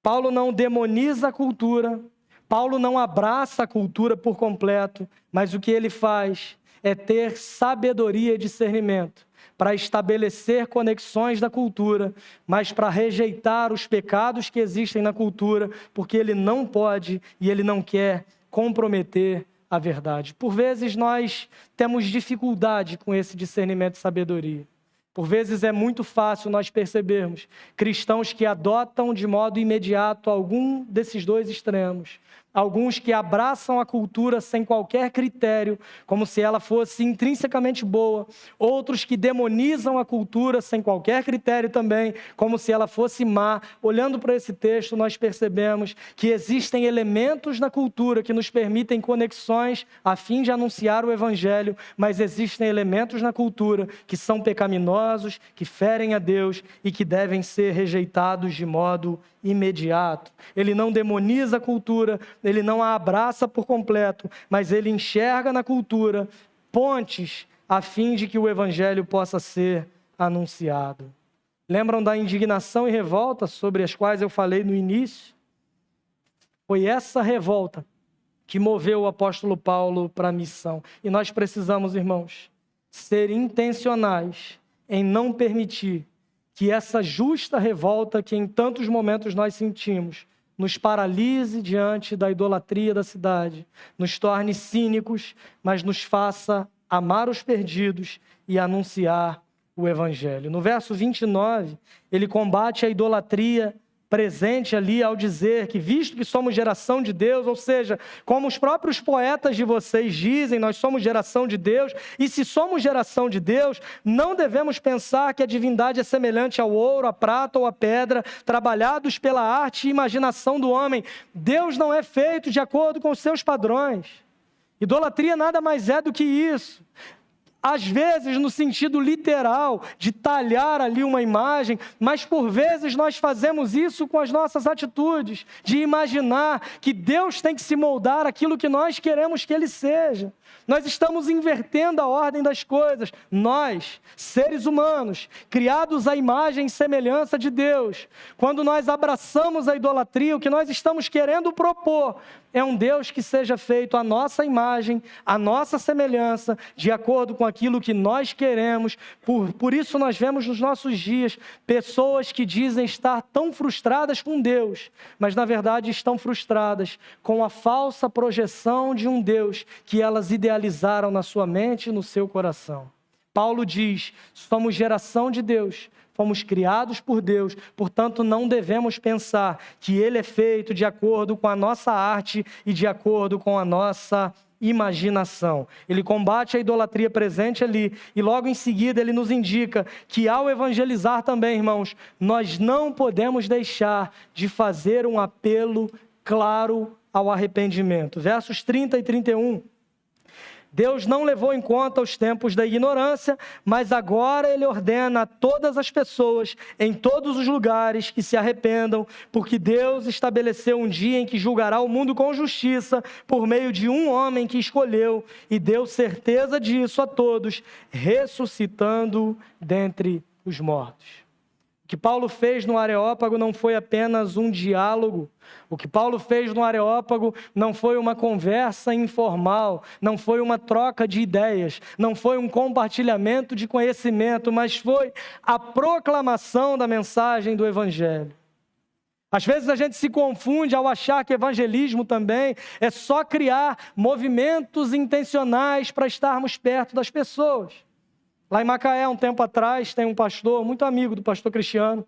Speaker 2: Paulo não demoniza a cultura, Paulo não abraça a cultura por completo, mas o que ele faz é ter sabedoria e discernimento para estabelecer conexões da cultura, mas para rejeitar os pecados que existem na cultura, porque ele não pode e ele não quer comprometer a verdade. Por vezes nós temos dificuldade com esse discernimento e sabedoria. Por vezes é muito fácil nós percebermos cristãos que adotam de modo imediato algum desses dois extremos. Alguns que abraçam a cultura sem qualquer critério, como se ela fosse intrinsecamente boa. Outros que demonizam a cultura sem qualquer critério também, como se ela fosse má. Olhando para esse texto, nós percebemos que existem elementos na cultura que nos permitem conexões a fim de anunciar o Evangelho, mas existem elementos na cultura que são pecaminosos, que ferem a Deus e que devem ser rejeitados de modo imediato. Ele não demoniza a cultura, ele não a abraça por completo, mas ele enxerga na cultura pontes a fim de que o Evangelho possa ser anunciado. Lembram da indignação e revolta sobre as quais eu falei no início? Foi essa revolta que moveu o apóstolo Paulo para a missão. E nós precisamos, irmãos, ser intencionais em não permitir que essa justa revolta que em tantos momentos nós sentimos nos paralise diante da idolatria da cidade, nos torne cínicos, mas nos faça amar os perdidos e anunciar o Evangelho. No verso 29, ele combate a idolatria presente ali ao dizer que, visto que somos geração de Deus, ou seja, como os próprios poetas de vocês dizem, nós somos geração de Deus, e se somos geração de Deus, não devemos pensar que a divindade é semelhante ao ouro, à prata ou à pedra, trabalhados pela arte e imaginação do homem. Deus não é feito de acordo com os seus padrões. Idolatria nada mais é do que isso. Às vezes no sentido literal, de talhar ali uma imagem, mas por vezes nós fazemos isso com as nossas atitudes, de imaginar que Deus tem que se moldar aquilo que nós queremos que Ele seja. Nós estamos invertendo a ordem das coisas. Nós, seres humanos, criados à imagem e semelhança de Deus, quando nós abraçamos a idolatria, o que nós estamos querendo propor é um Deus que seja feito à nossa imagem, à nossa semelhança, de acordo com aquilo que nós queremos. Por isso nós vemos nos nossos dias pessoas que dizem estar tão frustradas com Deus, mas na verdade estão frustradas com a falsa projeção de um Deus que elas idealizaram na sua mente e no seu coração. Paulo diz: somos geração de Deus, fomos criados por Deus, portanto não devemos pensar que Ele é feito de acordo com a nossa arte e de acordo com a nossa imaginação. Ele combate a idolatria presente ali e logo em seguida ele nos indica que ao evangelizar também, irmãos, nós não podemos deixar de fazer um apelo claro ao arrependimento. Versos 30 e 31. Deus não levou em conta os tempos da ignorância, mas agora Ele ordena a todas as pessoas, em todos os lugares, que se arrependam, porque Deus estabeleceu um dia em que julgará o mundo com justiça, por meio de um homem que escolheu, e deu certeza disso a todos, ressuscitando dentre os mortos. O que Paulo fez no Areópago não foi apenas um diálogo. O que Paulo fez no Areópago não foi uma conversa informal, não foi uma troca de ideias, não foi um compartilhamento de conhecimento, mas foi a proclamação da mensagem do Evangelho. Às vezes a gente se confunde ao achar que evangelismo também é só criar movimentos intencionais para estarmos perto das pessoas. Lá em Macaé, um tempo atrás, tem um pastor, muito amigo do pastor Cristiano,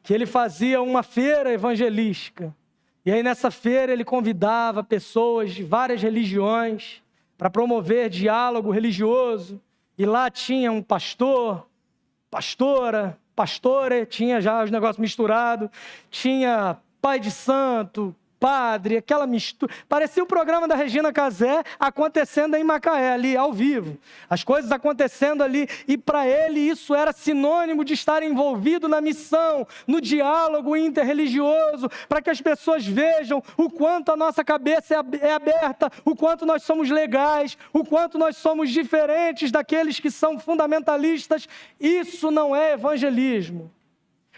Speaker 2: que ele fazia uma feira evangelística. E aí nessa feira ele convidava pessoas de várias religiões para promover diálogo religioso. E lá tinha um pastor, pastora, tinha já os negócios misturados, tinha pai de santo, padre, aquela mistura. Parecia o programa da Regina Casé acontecendo em Macaé, ali, ao vivo. As coisas acontecendo ali, e para ele isso era sinônimo de estar envolvido na missão, no diálogo interreligioso, para que as pessoas vejam o quanto a nossa cabeça é aberta, o quanto nós somos legais, o quanto nós somos diferentes daqueles que são fundamentalistas. Isso não é evangelismo.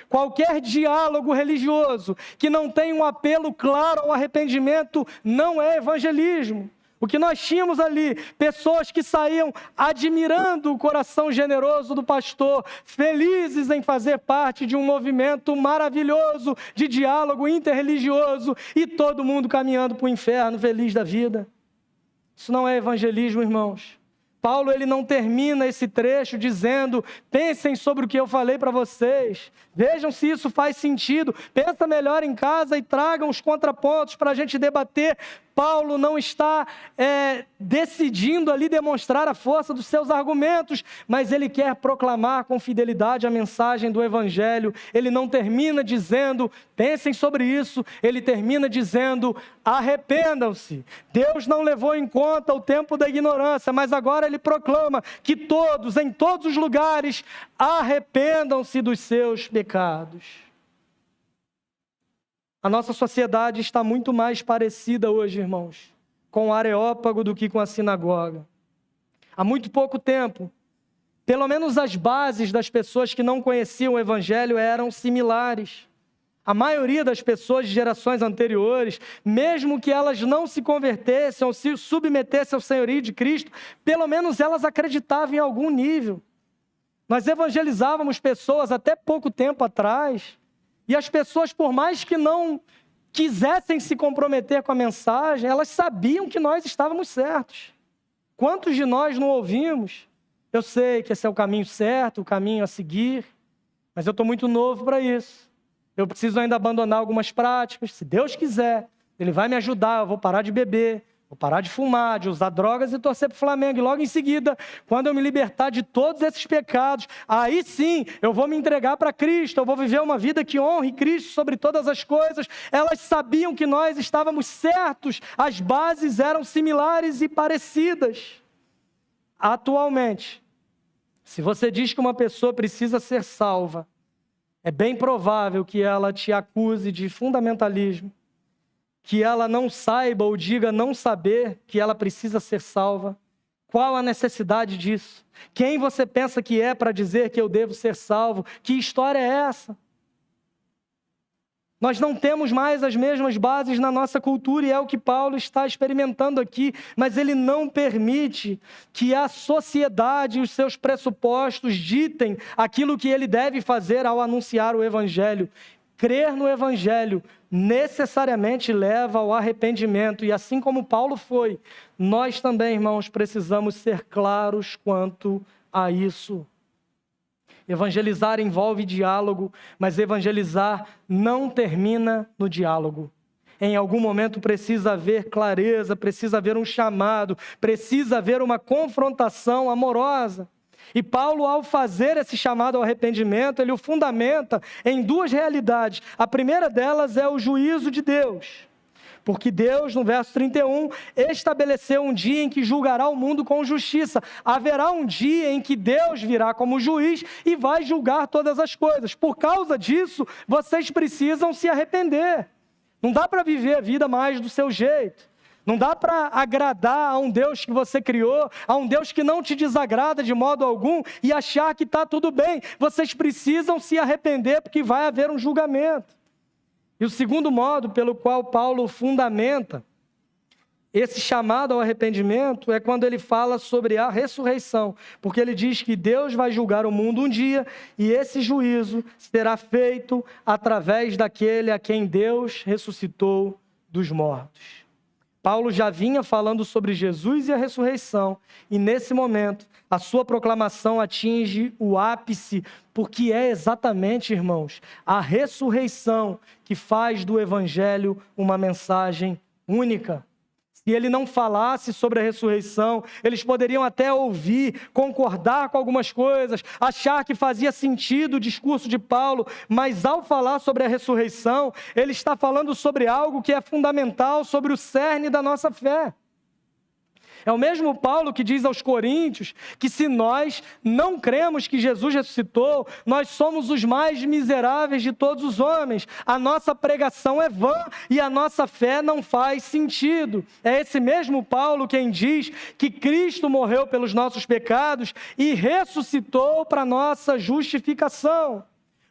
Speaker 2: Qualquer diálogo religioso que não tenha um apelo claro ao arrependimento não é evangelismo. O que nós tínhamos ali, pessoas que saíam admirando o coração generoso do pastor, felizes em fazer parte de um movimento maravilhoso de diálogo interreligioso, e todo mundo caminhando para o inferno, feliz da vida. Isso não é evangelismo, irmãos. Paulo, ele não termina esse trecho dizendo: pensem sobre o que eu falei para vocês, vejam se isso faz sentido, pensa melhor em casa e tragam os contrapontos para a gente debater. Paulo não está decidindo ali demonstrar a força dos seus argumentos, mas ele quer proclamar com fidelidade a mensagem do Evangelho. Ele não termina dizendo: pensem sobre isso, ele termina dizendo: arrependam-se. Deus não levou em conta o tempo da ignorância, mas agora ele proclama que todos, em todos os lugares, arrependam-se dos seus pecados. A nossa sociedade está muito mais parecida hoje, irmãos, com o Areópago do que com a sinagoga. Há muito pouco tempo, pelo menos as bases das pessoas que não conheciam o Evangelho eram similares. A maioria das pessoas de gerações anteriores, mesmo que elas não se convertessem ou se submetessem ao senhorio de Cristo, pelo menos elas acreditavam em algum nível. Nós evangelizávamos pessoas até pouco tempo atrás E as pessoas, por mais que não quisessem se comprometer com a mensagem, elas sabiam que nós estávamos certos. Quantos de nós não ouvimos? Eu sei que esse é o caminho certo, o caminho a seguir, mas eu estou muito novo para isso. Eu preciso ainda abandonar algumas práticas. Se Deus quiser, Ele vai me ajudar, eu vou parar de beber, vou parar de fumar, de usar drogas e torcer para o Flamengo. E logo em seguida, quando eu me libertar de todos esses pecados, aí sim eu vou me entregar para Cristo, eu vou viver uma vida que honre Cristo sobre todas as coisas. Elas sabiam que nós estávamos certos, as bases eram similares e parecidas. Atualmente, se você diz que uma pessoa precisa ser salva, é bem provável que ela te acuse de fundamentalismo, que ela não saiba ou diga não saber que ela precisa ser salva. Qual a necessidade disso? Quem você pensa que é para dizer que eu devo ser salvo? Que história é essa? Nós não temos mais as mesmas bases na nossa cultura e é o que Paulo está experimentando aqui, mas ele não permite que a sociedade e os seus pressupostos ditem aquilo que ele deve fazer ao anunciar o Evangelho. Crer no Evangelho necessariamente leva ao arrependimento. E assim como Paulo foi, nós também, irmãos, precisamos ser claros quanto a isso. Evangelizar envolve diálogo, mas evangelizar não termina no diálogo. Em algum momento precisa haver clareza, precisa haver um chamado, precisa haver uma confrontação amorosa. E Paulo, ao fazer esse chamado ao arrependimento, ele o fundamenta em duas realidades. A primeira delas é o juízo de Deus. Porque Deus, no verso 31, estabeleceu um dia em que julgará o mundo com justiça. Haverá um dia em que Deus virá como juiz e vai julgar todas as coisas. Por causa disso, vocês precisam se arrepender. Não dá para viver a vida mais do seu jeito. Não dá para agradar a um Deus que você criou, a um Deus que não te desagrada de modo algum e achar que está tudo bem. Vocês precisam se arrepender porque vai haver um julgamento. E o segundo modo pelo qual Paulo fundamenta esse chamado ao arrependimento é quando ele fala sobre a ressurreição, porque ele diz que Deus vai julgar o mundo um dia e esse juízo será feito através daquele a quem Deus ressuscitou dos mortos. Paulo já vinha falando sobre Jesus e a ressurreição, e nesse momento a sua proclamação atinge o ápice, porque é exatamente, irmãos, a ressurreição que faz do Evangelho uma mensagem única. Se ele não falasse sobre a ressurreição, eles poderiam até ouvir, concordar com algumas coisas, achar que fazia sentido o discurso de Paulo, mas ao falar sobre a ressurreição, ele está falando sobre algo que é fundamental, sobre o cerne da nossa fé. É o mesmo Paulo que diz aos Coríntios que se nós não cremos que Jesus ressuscitou, nós somos os mais miseráveis de todos os homens. A nossa pregação é vã e a nossa fé não faz sentido. É esse mesmo Paulo quem diz que Cristo morreu pelos nossos pecados e ressuscitou para nossa justificação.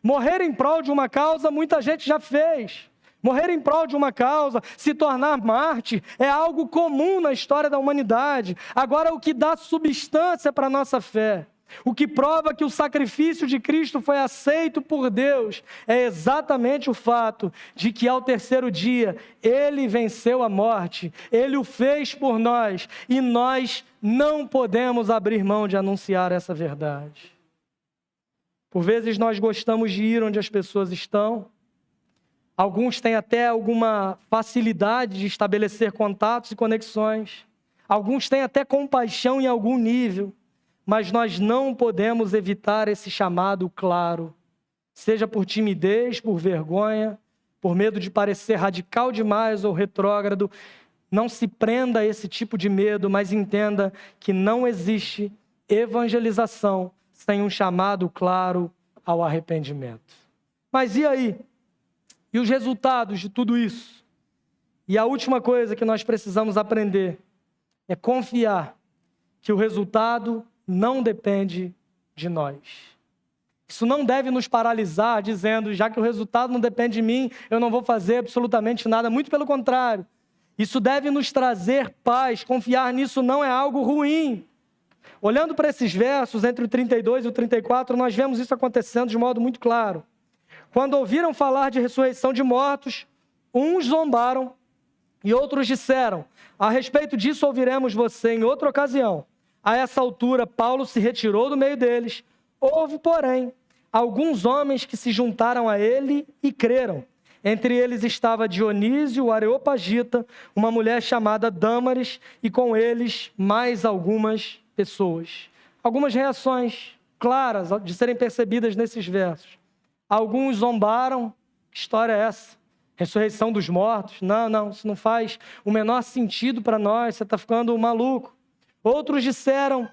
Speaker 2: Morrer em prol de uma causa, muita gente já fez. Morrer em prol de uma causa, se tornar mártir, é algo comum na história da humanidade. Agora, o que dá substância para a nossa fé, o que prova que o sacrifício de Cristo foi aceito por Deus, é exatamente o fato de que ao terceiro dia, Ele venceu a morte, Ele o fez por nós, e nós não podemos abrir mão de anunciar essa verdade. Por vezes nós gostamos de ir onde as pessoas estão. Alguns têm até alguma facilidade de estabelecer contatos e conexões. Alguns têm até compaixão em algum nível. Mas nós não podemos evitar esse chamado claro. Seja por timidez, por vergonha, por medo de parecer radical demais ou retrógrado. Não se prenda a esse tipo de medo, mas entenda que não existe evangelização sem um chamado claro ao arrependimento. Mas e aí? E os resultados de tudo isso? E a última coisa que nós precisamos aprender é confiar que o resultado não depende de nós. Isso não deve nos paralisar dizendo, já que o resultado não depende de mim, eu não vou fazer absolutamente nada. Muito pelo contrário. Isso deve nos trazer paz. Confiar nisso não é algo ruim. Olhando para esses versos, entre o 32 e o 34, nós vemos isso acontecendo de modo muito claro. Quando ouviram falar de ressurreição de mortos, uns zombaram e outros disseram: a respeito disso ouviremos você em outra ocasião. A essa altura, Paulo se retirou do meio deles. Houve, porém, alguns homens que se juntaram a ele e creram. Entre eles estava Dionísio, o Areopagita, uma mulher chamada Dâmaris, e com eles mais algumas pessoas. Algumas reações claras de serem percebidas nesses versos. Alguns zombaram. Que história é essa? Ressurreição dos mortos? Não, isso não faz o menor sentido para nós, você está ficando maluco. Outros disseram: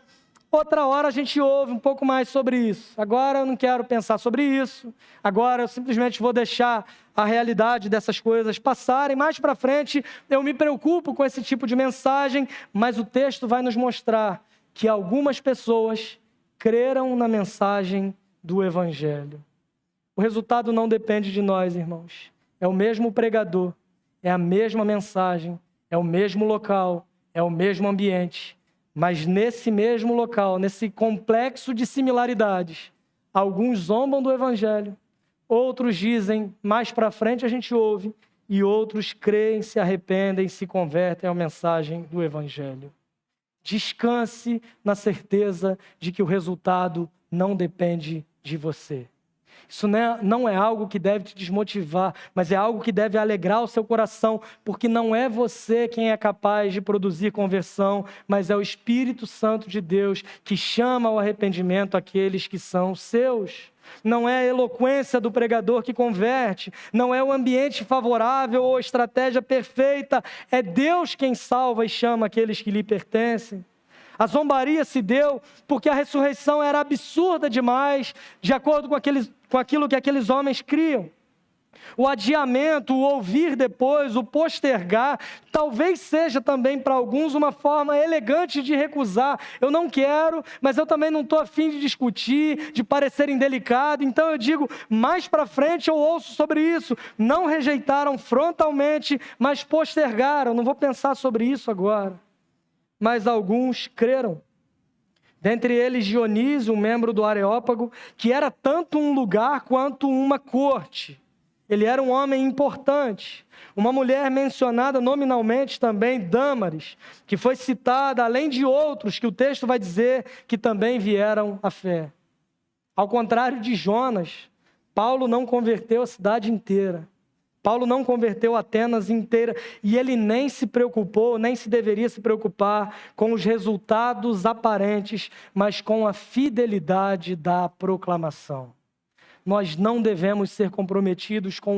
Speaker 2: outra hora a gente ouve um pouco mais sobre isso. Agora eu não quero pensar sobre isso. Agora eu simplesmente vou deixar a realidade dessas coisas passarem. Mais para frente eu me preocupo com esse tipo de mensagem, mas o texto vai nos mostrar que algumas pessoas creram na mensagem do Evangelho. O resultado não depende de nós, irmãos. É o mesmo pregador, é a mesma mensagem, é o mesmo local, é o mesmo ambiente. Mas nesse mesmo local, nesse complexo de similaridades, alguns zombam do Evangelho, outros dizem, mais para frente a gente ouve, e outros creem, se arrependem, se convertem à mensagem do Evangelho. Descanse na certeza de que o resultado não depende de você. Isso não é algo que deve te desmotivar, mas é algo que deve alegrar o seu coração, porque não é você quem é capaz de produzir conversão, mas é o Espírito Santo de Deus que chama ao arrependimento aqueles que são seus. Não é a eloquência do pregador que converte, não é o ambiente favorável ou a estratégia perfeita, é Deus quem salva e chama aqueles que lhe pertencem. A zombaria se deu porque a ressurreição era absurda demais, de acordo com aquilo que aqueles homens criam. O adiamento, o ouvir depois, o postergar, talvez seja também para alguns uma forma elegante de recusar. Eu não quero, mas eu também não estou a fim de discutir, de parecer indelicado. Então eu digo, mais para frente eu ouço sobre isso. Não rejeitaram frontalmente, mas postergaram. Não vou pensar sobre isso agora. Mas alguns creram. Dentre eles Dionísio, um membro do Areópago, que era tanto um lugar quanto uma corte. Ele era um homem importante. Uma mulher mencionada nominalmente também, Dâmaris, que foi citada, além de outros, que o texto vai dizer que também vieram à fé. Ao contrário de Jonas, Paulo não converteu a cidade inteira. Paulo não converteu Atenas inteira e ele nem se preocupou, nem se deveria se preocupar com os resultados aparentes, mas com a fidelidade da proclamação. Nós não devemos ser comprometidos com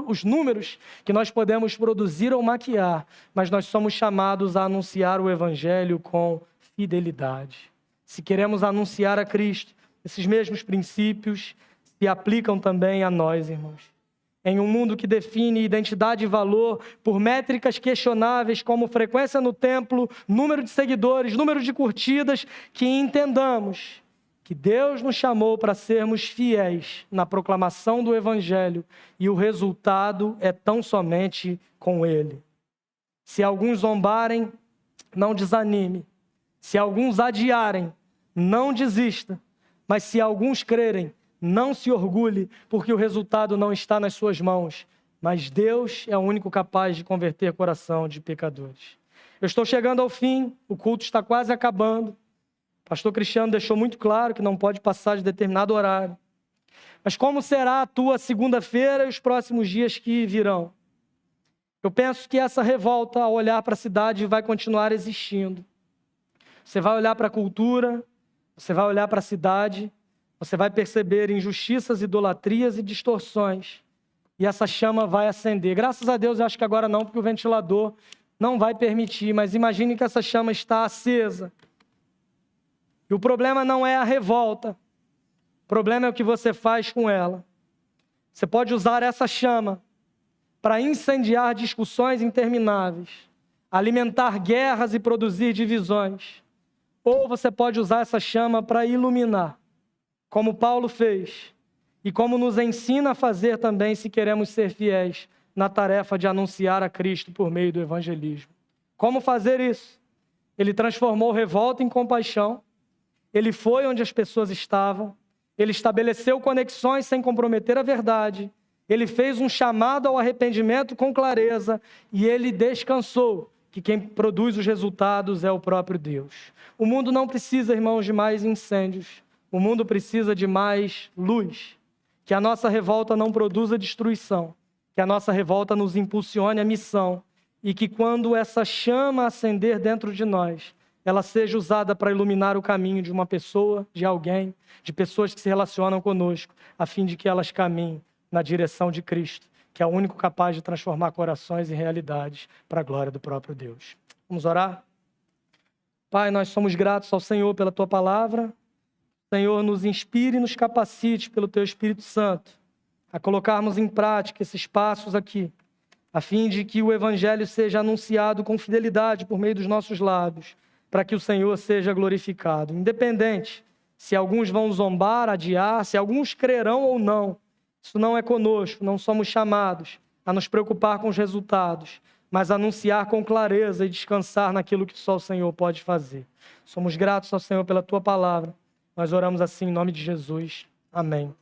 Speaker 2: os números que nós podemos produzir ou maquiar, mas nós somos chamados a anunciar o Evangelho com fidelidade. Se queremos anunciar a Cristo, esses mesmos princípios se aplicam também a nós, irmãos. Em um mundo que define identidade e valor por métricas questionáveis como frequência no templo, número de seguidores, número de curtidas, que entendamos que Deus nos chamou para sermos fiéis na proclamação do Evangelho e o resultado é tão somente com Ele. Se alguns zombarem, não desanime. Se alguns adiarem, não desista. Mas se alguns crerem, não se orgulhe, porque o resultado não está nas suas mãos, mas Deus é o único capaz de converter o coração de pecadores. Eu estou chegando ao fim, o culto está quase acabando. O pastor Cristiano deixou muito claro que não pode passar de determinado horário. Mas como será a tua segunda-feira e os próximos dias que virão? Eu penso que essa revolta ao olhar para a cidade vai continuar existindo. Você vai olhar para a cultura, você vai olhar para a cidade, você vai perceber injustiças, idolatrias e distorções. E essa chama vai acender. Graças a Deus, eu acho que agora não, porque o ventilador não vai permitir. Mas imagine que essa chama está acesa. E o problema não é a revolta. O problema é o que você faz com ela. Você pode usar essa chama para incendiar discussões intermináveis, alimentar guerras e produzir divisões. Ou você pode usar essa chama para iluminar, como Paulo fez, e como nos ensina a fazer também se queremos ser fiéis na tarefa de anunciar a Cristo por meio do evangelismo. Como fazer isso? Ele transformou revolta em compaixão, ele foi onde as pessoas estavam, Ele estabeleceu conexões sem comprometer a verdade. Ele fez um chamado ao arrependimento com clareza e ele descansou, que quem produz os resultados é o próprio Deus. O mundo não precisa, irmãos, de mais incêndios. O mundo precisa de mais luz. Que a nossa revolta não produza destruição. Que a nossa revolta nos impulsione à missão. E que quando essa chama acender dentro de nós, ela seja usada para iluminar o caminho de uma pessoa, de alguém, de pessoas que se relacionam conosco, a fim de que elas caminhem na direção de Cristo, que é o único capaz de transformar corações em realidades para a glória do próprio Deus. Vamos orar? Pai, nós somos gratos ao Senhor pela Tua palavra. Senhor, nos inspire e nos capacite pelo Teu Espírito Santo a colocarmos em prática esses passos aqui, a fim de que o Evangelho seja anunciado com fidelidade por meio dos nossos lábios, para que o Senhor seja glorificado. Independente se alguns vão zombar, adiar, se alguns crerão ou não, isso não é conosco, não somos chamados a nos preocupar com os resultados, mas anunciar com clareza e descansar naquilo que só o Senhor pode fazer. Somos gratos ao Senhor pela Tua palavra. Nós oramos assim em nome de Jesus. Amém.